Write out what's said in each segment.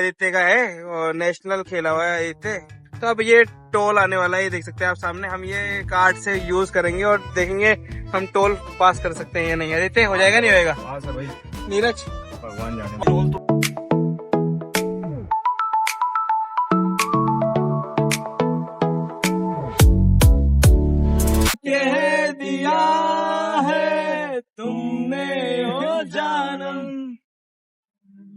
आदित्य का है और नेशनल खेला हुआ है आदित्य। तो अब ये टोल आने वाला है, ये देख सकते हैं आप सामने। हम ये कार्ड से यूज करेंगे और देखेंगे हम टोल पास कर सकते हैं या नहीं। आदित्य हो जाएगा नहीं होएगा? हाँ सर भाई, नीरज भगवान जाने। कह दिया है तुमने हो जानम,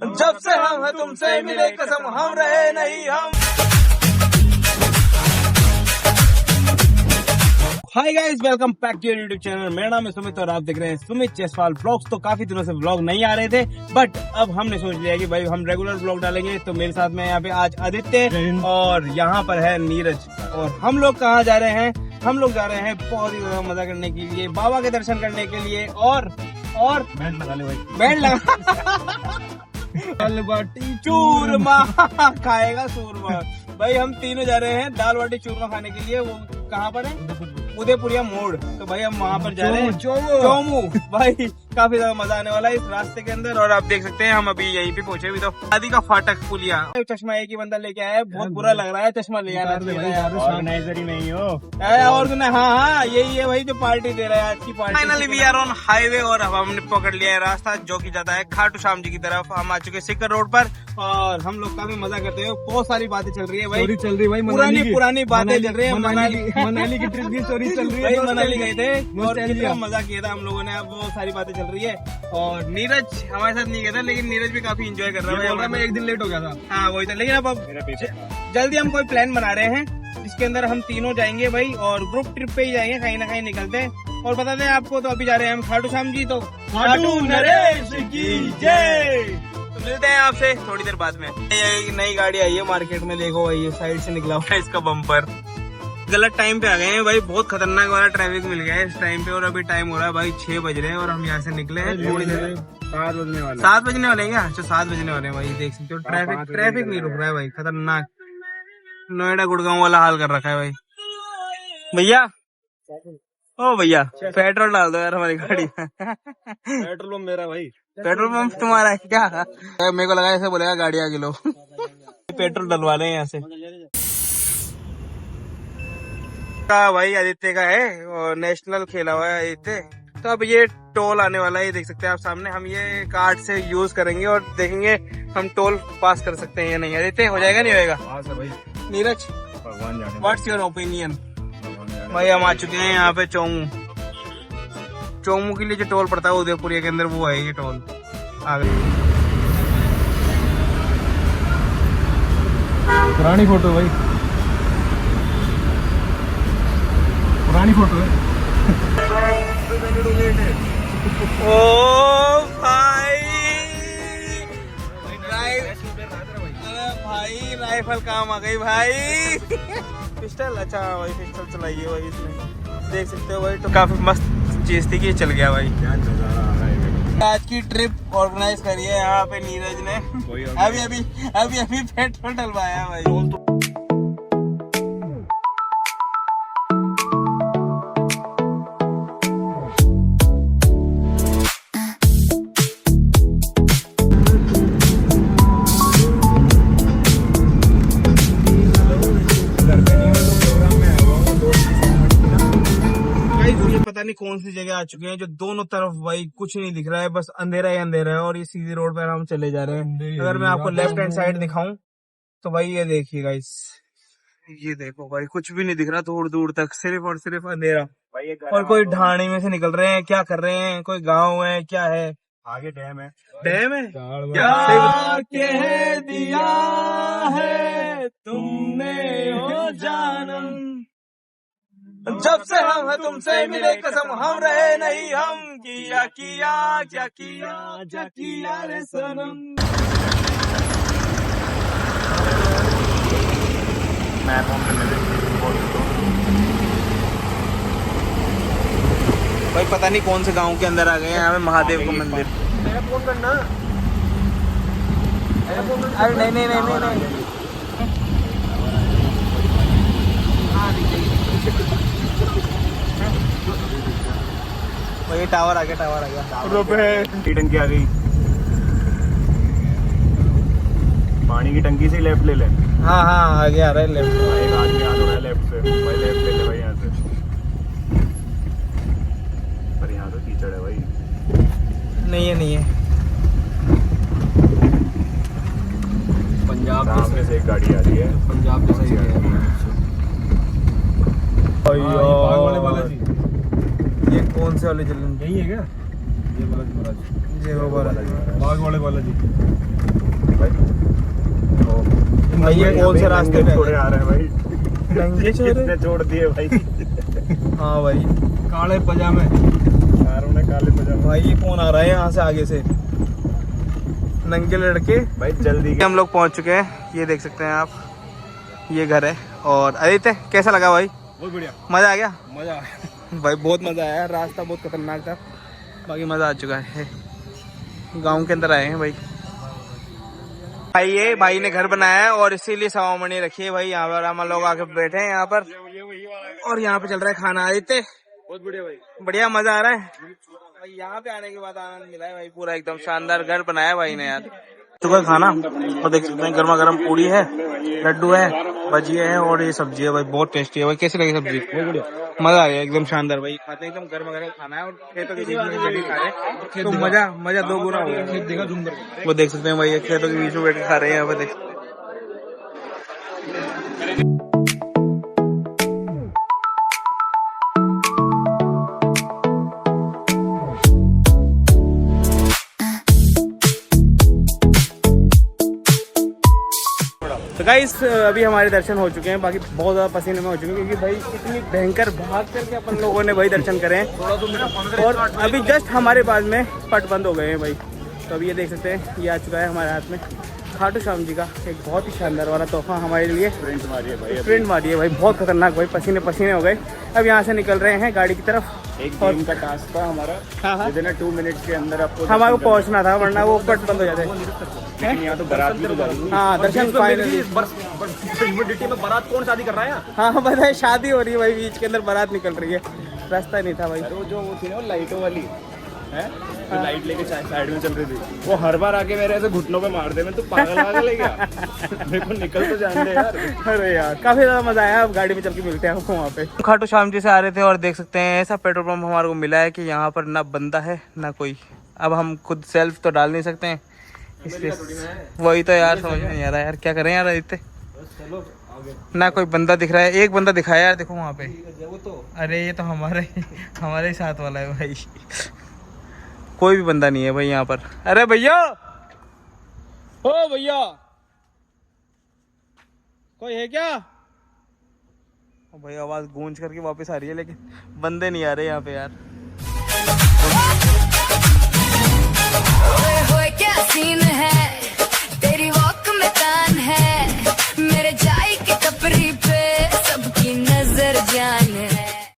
जब से हम तुमसे मिले कसम हम रहे नहीं हम। Hi guys, welcome back to your YouTube channel. मेरा नाम है सुमित और आप देख रहे हैं सुमित जयसवाल ब्लॉग्स। तो काफी दिनों से ब्लॉग नहीं आ रहे थे, बट अब हमने सोच लिया कि भाई हम रेगुलर ब्लॉग डालेंगे। तो मेरे साथ में यहाँ पे आज आदित्य और यहाँ पर है नीरज। और हम लोग कहाँ जा रहे हैं? हम लोग जा रहे हैं बहुत ही ज्यादा मजा करने के लिए, बाबा के दर्शन करने के लिए। और बैंड लगा ले भाई, बैंड लगा दाल बाटी चूरमा खाएगा सूरमा। भाई हम तीनों जा रहे हैं दाल बाटी चूरमा खाने के लिए। वो कहाँ पर है? उदयपुरिया मोड़। तो भाई हम वहाँ पर जा रहे हैं, चोमू। भाई काफी ज्यादा मजा आने वाला है इस रास्ते के अंदर। और आप देख सकते हैं हम अभी यहीं पे पहुंचे भी। तो शादी का फाटक पुलिया। चश्मा एक ही बंदा लेके आया है, बहुत बुरा लग रहा है चश्मा ले आना। ऑर्गेनाइजर ही नहीं हो और सुना, हाँ यही है भाई जो पार्टी दे रहा है आज की party. Finally we are on highway और अब हमने पकड़ लिया है रास्ता जो कि जाता है खाटू श्याम जी की तरफ। हम आ चुके सिकर रोड पर और हम लोग काफी मजा करते हैं। बहुत सारी बातें चल रही है भाई, चल रही भाई, पुरानी बातें चल रही है। मनाली की ट्रिप की स्टोरी चल रही भाई मनाली गए थे और कितना मजा किया था हम लोगों ने। अब बहुत सारी बातें चल रही है। और नीरज हमारे साथ नहीं गया था, लेकिन नीरज भी काफी एंजॉय कर रहा है। मैं एक दिन लेट हो गया था। हाँ वही था, लेकिन अब जल्दी हम कोई प्लान बना रहे हैं जिसके अंदर हम तीनों जाएंगे भाई, और ग्रुप ट्रिप पे ही जाएंगे, कहीं ना कहीं निकलते हैं। और बता दें आपको, तो अभी जा रहे हैं हम खाटू श्याम जी। तो खाटू नरेश की जय। तो मिलते हैं आपसे थोड़ी देर बाद में। ये नई गाड़ी आई है मार्केट में, देखो भाई ये साइड से निकला हुआ है इसका बम्पर। गलत टाइम पे आ गए हैं भाई, बहुत खतरनाक वाला ट्रैफिक मिल गया है इस टाइम पे। और अभी टाइम हो रहा है भाई 6 बज रहे हैं और हम यहाँ से निकले हैं थोड़ी देर। 7 बजने वाले। 7 बजने वाले हैं क्या? अच्छा 7 बजने वाले हैं भाई, देख सकते हो। ट्रैफिक नहीं रुक रहा है भाई, खतरनाक नोएडा गुड़गांव वाला हाल कर रखा है भाई। भैया ओ भैया पेट्रोल डाल दो यार हमारी गाड़ी में। पेट्रोल पंप मेरा भाई। पेट्रोल पंप तुम्हारा है क्या? मेरे को लगा ऐसे बोलेगा गाड़ी आगे लो। पेट्रोल डलवा रहे हैं यहाँ से। भाई आदित्य का है और नेशनल खेला हुआ है आदित्य। तो अब ये टोल आने वाला है, ये देख सकते हैं आप सामने। हम ये कार्ड से यूज करेंगे और देखेंगे हम टोल पास कर सकते हैं या नहीं। आदित्य हो जाएगा नहीं होएगा? हाँ सर भाई, नीरज भगवान जाने। What's your opinion? भाई हम आ चुके हैं यहाँ पे चोमू। चोमू के लिए जो टोल पड़ता है उदयपुरिया के अंदर, वो है ये टोल। पुरानी फोटो भाई, पुरानी फोटो है। ओ भाई भाई राइफल काम आ गई भाई। पिस्टल, अच्छा भाई पिस्टल चलाइए भाई इसमें, देख सकते हो भाई। तो काफी मस्त चीज थी कि चल गया भाई। आज की ट्रिप ऑर्गेनाइज करी है यहाँ पे नीरज ने। अभी पेट्रोल डलवाया भाई। पता नहीं कौन सी जगह आ चुके हैं जो दोनों तरफ भाई कुछ नहीं दिख रहा है, बस अंधेरा ही अंधेरा है। और ये सीधी रोड पर हम चले जा रहे हैं। अगर मैं आपको लेफ्ट हैंड साइड दिखाऊं तो भाई ये देखिए गाइस, ये देखो भाई कुछ भी नहीं दिख रहा दूर दूर तक, सिर्फ और सिर्फ अंधेरा। और कोई ढाणी में से निकल रहे हैं, क्या कर रहे हैं? कोई गाँव है क्या है? आगे डैम है। डैम है क्या कह दिया है तुमने हो जानम, जब से हम तुमसे मिले कसम हम रहे नहीं हम। किया क्या किया रे सनम। भाई पता नहीं कौन से गांव के अंदर आ गए हैं। यहाँ पे महादेव का मंदिर। फोन करना। अरे नहीं। ये टावर आ गया। टंकी आ गई। पानी की टंकी से लेफ्ट ले ले। हाँ हाँ आगे आ रहा है लेफ्ट। एक आदमी आ रहा है लेफ्ट से, भाई लेफ्ट ले ले भाई यहाँ से। पर यहाँ तो कीचड़ है भाई। नहीं है नहीं है। पंजाब सामने से एक गाड़ी आ रही है। पंजाब तो सही है। बाग वाले बालाजी, ये कौन से वाले जलन? यही है क्या? ये बालाजी, ये वो बालाजी, बाग वाले बालाजी भाई। भाई ये कौन से रास्ते पे छोड़े आ रहे हैं भाई? नंगे छोरे किसने छोड़ दिए भाई? हाँ भाई काले पजामे, यारों ने काले पजामे। भाई ये कौन आ रहा है यहाँ से आगे से? नंगे लड़के। भाई जल्दी हम लोग पहुँच चुके हैं, ये देख सकते हैं आप, ये घर है। और आदित्य कैसा लगा भाई? बहुत बढ़िया, मजा आ गया? मजा भाई बहुत मजा आया, रास्ता बहुत खतरनाक था, बाकी मजा आ चुका है। गांव के अंदर आए हैं भाई। भाई ये भाई ने घर बनाया है और इसीलिए सवामणी रखी है भाई। यहाँ पर हम लोग आके बैठे हैं यहाँ पर, और यहाँ पे चल रहा है खाना। आदित्य बहुत बढ़िया भाई, बढ़िया मजा आ रहा है भाई। यहाँ पे आने के बाद आनंद मिला है भाई, पूरा एकदम शानदार घर बनाया भाई ने यार। चुका खाना और देख सकते हैं गर्मा गर्म पूरी है, लड्डू है, भजिया है और ये सब्जी है भाई, बहुत टेस्टी है भाई। कैसी लगी सब्जी? मजा आ गया एकदम शानदार भाई। खाते एकदम गर्मा गर्म खाना है और खेतों के बीच में बैठ के खा रहे हैं तो मजा दो गुना हो गया। वो देख सकते हैं भाई, ये खेतों के बीच में बैठ के खा रहे हैं यहाँ पे, देख। तो गाइस अभी हमारे दर्शन हो चुके हैं, बाकी बहुत ज़्यादा पसीने में हो चुके हैं क्योंकि भाई इतनी भयंकर भाग करके अपन लोगों ने भाई दर्शन करे हैं। और अभी जस्ट हमारे बाद में पट बंद हो गए हैं भाई। तो अभी ये देख सकते हैं, ये आ चुका है हमारे हाथ में खाटू श्याम जी का एक बहुत ही शानदार वाला तोहफा हमारे लिए। प्रिंट मारी है भाई, बहुत खतरनाक भाई, पसीने पसीने हो गए। अब यहाँ से निकल रहे हैं गाड़ी की तरफ। एक गेम का टास्क था हमारा, हाँ विदिन 2 मिनट के अंदर आपको हमारे को पहुँचना था, वरना वो पट बंद हो जाते। लेकिन यहाँ तो बारात भी तो जा रही है। हाँ दर्शन फाइनली। ह्यूमिडिटी में बारात कौन शादी कर रहा है? हाँ पता है, शादी हो रही है भाई, बीच के अंदर बारात निकल रही है, रास्ता ही नहीं था भाई। वो जो वो थी ना लाइटों वाली है, जो लाइट लेके साइड में चल रही थी, वो हर बार आके मेरे ऐसे घुटनों पे मार दे। मैं तो पागल है क्या? मेरे को निकल तो जान दे यार। अरे यार काफी ज्यादा मजा आया। अब गाड़ी में चल के मिलते हैं आपको वहाँ पे। खाटू श्याम जी से आ रहे थे और देख सकते हैं ऐसा पेट्रोल पंप हमारे को मिला है कि यहाँ पर ना बंदा है ना कोई। अब हम खुद सेल्फ तो डाल नहीं सकते हैं, इसलिए वही तो यार समझ में नहीं आ रहा यार, क्या करें यार इतने। ना कोई बंदा दिख रहा है, एक बंदा दिखाया यार, देखो वहाँ पे। अरे ये तो हमारे ही साथ वाला है भाई, कोई भी बंदा नहीं है भाई यहाँ पर। अरे भैया, ओ भैया, कोई है क्या? भाई आवाज गूंज करके वापस आ रही है, लेकिन बंदे नहीं आ रहे यहाँ पे यार।